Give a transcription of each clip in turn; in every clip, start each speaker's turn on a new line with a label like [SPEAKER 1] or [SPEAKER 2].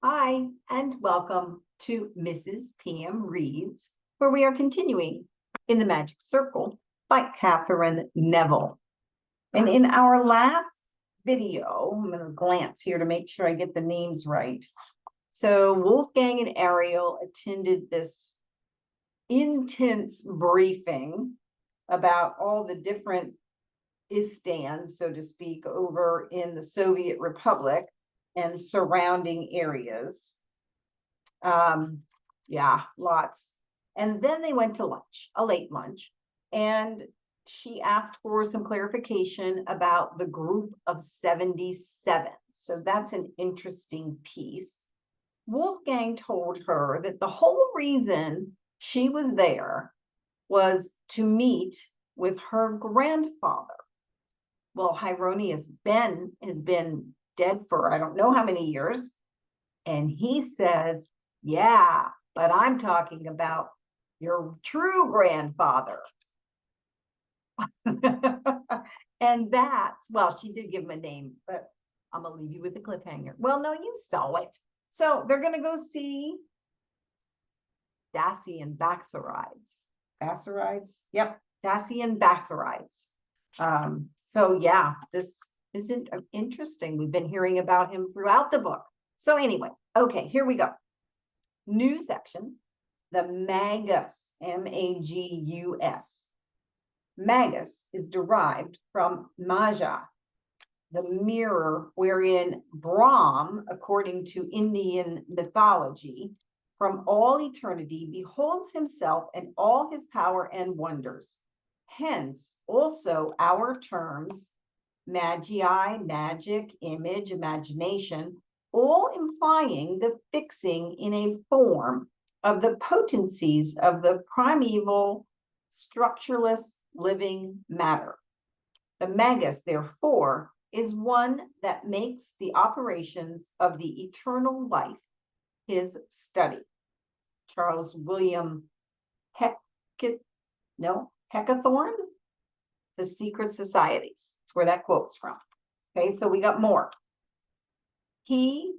[SPEAKER 1] Hi, and welcome to Mrs. PM Reads, where we are continuing in the Magic Circle by Katherine Neville. And in our last video, I'm going to glance here to make sure I get the names right. So Wolfgang and Ariel attended this intense briefing about all the different istans, so to speak, over in the Soviet Republic and surrounding areas. Yeah, lots. And then they went to lunch, a late lunch, and she asked for some clarification about the group of 77. So that's an interesting piece. Wolfgang told her that the whole reason she was there was to meet with her grandfather. Well, Hieronymus Ben has been dead for I don't know how many years. And he says, yeah, but I'm talking about your true grandfather. And that's, well, she did give him a name, but I'm going to leave you with the cliffhanger. Well, no, you saw it. So they're going to go see Dacian Baxarides. Baxarides? Yep, Dacian Baxarides. So yeah, this isn't interesting. We've been hearing about him throughout the book. So anyway, okay, here we go. New section, the Magus, M-A-G-U-S. Magus is derived from Maja, the mirror wherein Brahm, according to Indian mythology, from all eternity beholds himself and all his power and wonders. Hence, also our terms, magi, magic, image, imagination, all implying the fixing in a form of the potencies of the primeval, structureless living matter. The magus, therefore, is one that makes the operations of the eternal life his study. Charles William Heckathorn, The Secret Societies. That's where that quote's from. Okay, so we got more. It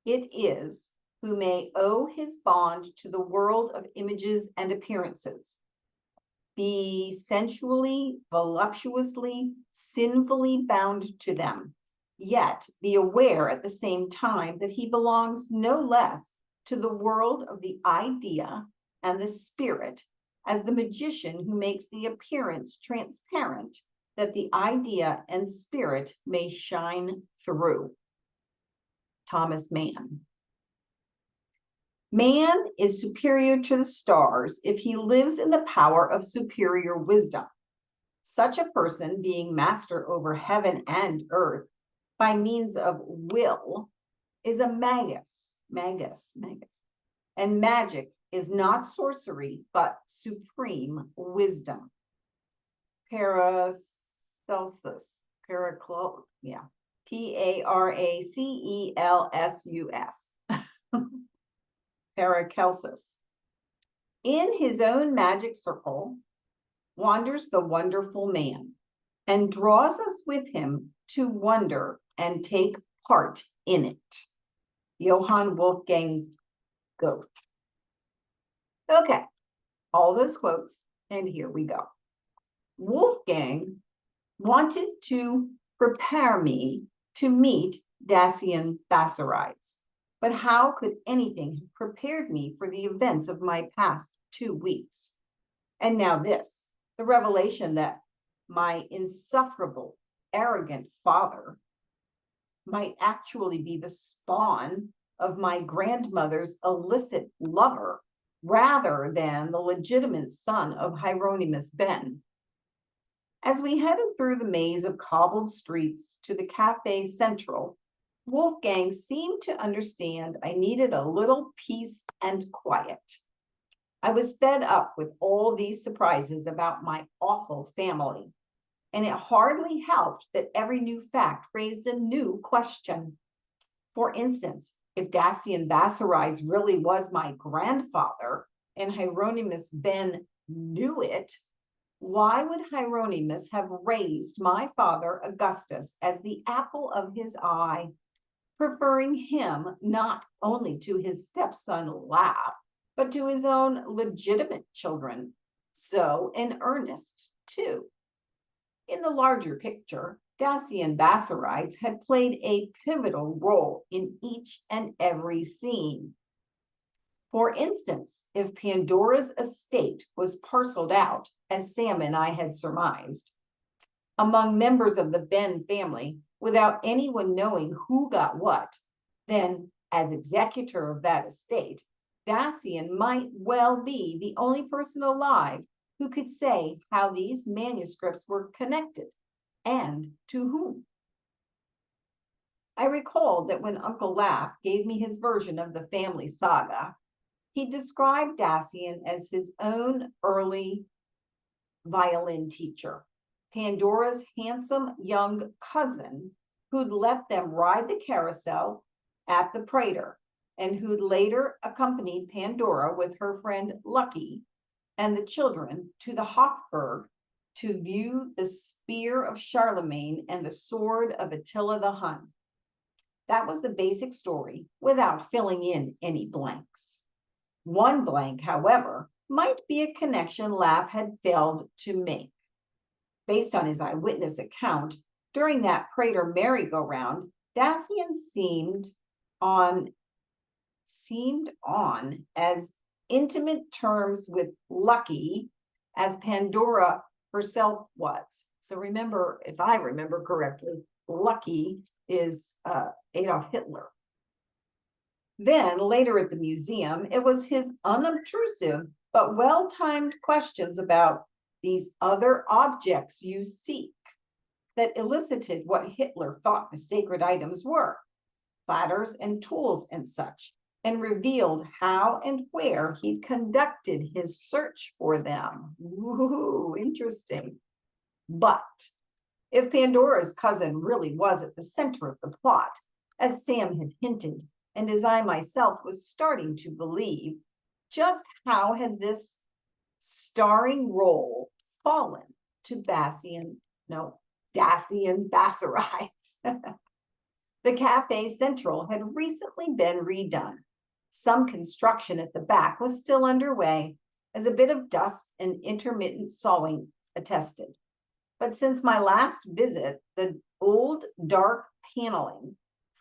[SPEAKER 1] is who may owe his bond to the world of images and appearances, be sensually, voluptuously, sinfully bound to them, yet be aware at the same time that he belongs no less to the world of the idea and the spirit as the magician who makes the appearance transparent that the idea and spirit may shine through. Thomas Mann. Man is superior to the stars if he lives in the power of superior wisdom. Such a person, being master over heaven and earth by means of will, is a magus. And magic is not sorcery, but supreme wisdom. Paracelsus, Paracelsus. Paracelsus. In his own magic circle wanders the wonderful man and draws us with him to wonder and take part in it. Johann Wolfgang Goethe. Okay, all those quotes, and here we go. Wolfgang wanted to prepare me to meet Dacian Baxarides, but how could anything have prepared me for the events of my past 2 weeks? And now this, the revelation that my insufferable, arrogant father might actually be the spawn of my grandmother's illicit lover rather than the legitimate son of Hieronymus Ben. As we headed through the maze of cobbled streets to the Café Central, Wolfgang seemed to understand I needed a little peace and quiet. I was fed up with all these surprises about my awful family, and it hardly helped that every new fact raised a new question. For instance, if Dacian Baxarides really was my grandfather and Hieronymus Ben knew it, why would Hieronymus have raised my father Augustus as the apple of his eye? preferring him not only to his stepson Laugh, but to his own legitimate children, so in earnest too. In the larger picture, Dacian Bassarides had played a pivotal role in each and every scene. For instance, if Pandora's estate was parceled out, as Sam and I had surmised, among members of the Ben family, without anyone knowing who got what, then, as executor of that estate, Dacian might well be the only person alive who could say how these manuscripts were connected and to whom. I recalled that when Uncle Laugh gave me his version of the family saga, he described Dacian as his own early violin teacher, Pandora's handsome young cousin who'd let them ride the carousel at the Prater and who'd later accompanied Pandora with her friend Lucky and the children to the Hofburg to view the spear of Charlemagne and the sword of Attila the Hun. That was the basic story without filling in any blanks. One blank, however, might be a connection Laugh had failed to make. Based on his eyewitness account, during that Prater merry-go-round, Dacian seemed on as intimate terms with Lucky as Pandora herself was. So remember, if I remember correctly, Lucky is Adolf Hitler. Then later at the museum, it was his unobtrusive but well-timed questions about these other objects you seek that elicited what Hitler thought the sacred items were, platters and tools and such, and revealed how and where he'd conducted his search for them. Ooh, interesting. But if Pandora's cousin really was at the center of the plot, as Sam had hinted, and as I myself was starting to believe, just how had this starring role fallen to Dacian Bassarides? The Café Central had recently been redone. Some construction at the back was still underway, as a bit of dust and intermittent sawing attested. But since my last visit, the old dark paneling,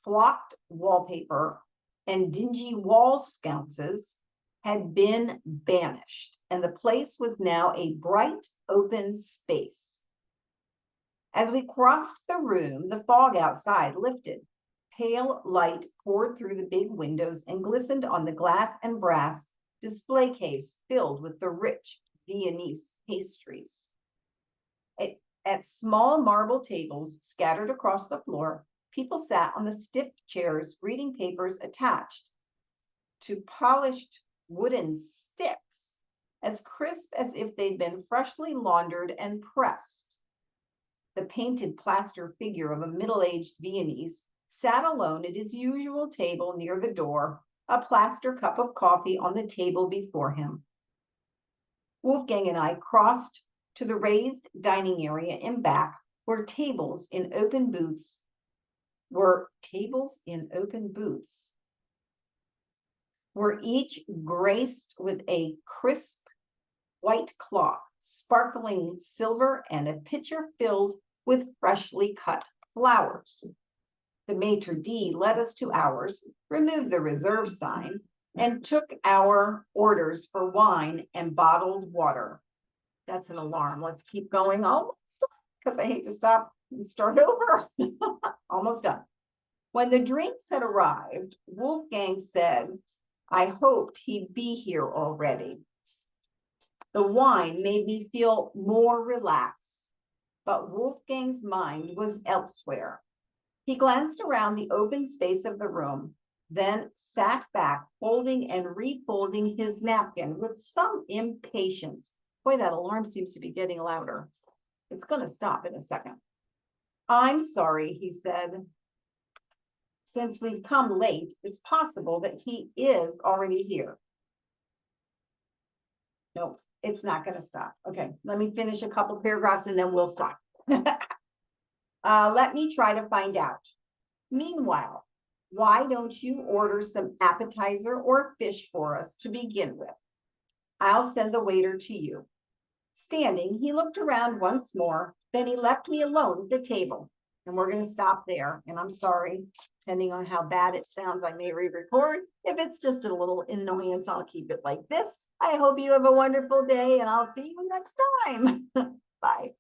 [SPEAKER 1] flocked wallpaper, and dingy wall sconces had been banished, and the place was now a bright, open space. As we crossed the room, the fog outside lifted. Pale light poured through the big windows and glistened on the glass and brass display case filled with the rich Viennese pastries. At small marble tables scattered across the floor, people sat on the stiff chairs reading papers attached to polished wooden sticks, as crisp as if they'd been freshly laundered and pressed. The painted plaster figure of a middle-aged Viennese sat alone at his usual table near the door, a plaster cup of coffee on the table before him. Wolfgang and I crossed to the raised dining area in back, where tables in open booths were each graced with a crisp white cloth, sparkling silver, and a pitcher filled with freshly cut flowers. The maitre d' led us to ours, removed the reserve sign, and took our orders for wine and bottled water. That's an alarm. Let's keep going almost, because I hate to stop and start over. Almost done. When the drinks had arrived, Wolfgang said, I hoped he'd be here already. The wine made me feel more relaxed, but Wolfgang's mind was elsewhere. He glanced around the open space of the room, then sat back, folding and refolding his napkin with some impatience. Boy, that alarm seems to be getting louder. It's going to stop in a second. I'm sorry, he said. Since we've come late, it's possible that he is already here. Nope, it's not going to stop. Okay, let me finish a couple paragraphs and then we'll stop. Let me try to find out. Meanwhile, Why don't you order some appetizer or fish for us to begin with? I'll send the waiter to you." Standing, he looked around once more, then he left me alone at the table. And we're going to stop there. And I'm sorry, depending on how bad it sounds, I may re-record. If it's just a little annoyance, I'll keep it like this. I hope you have a wonderful day, and I'll see you next time. Bye.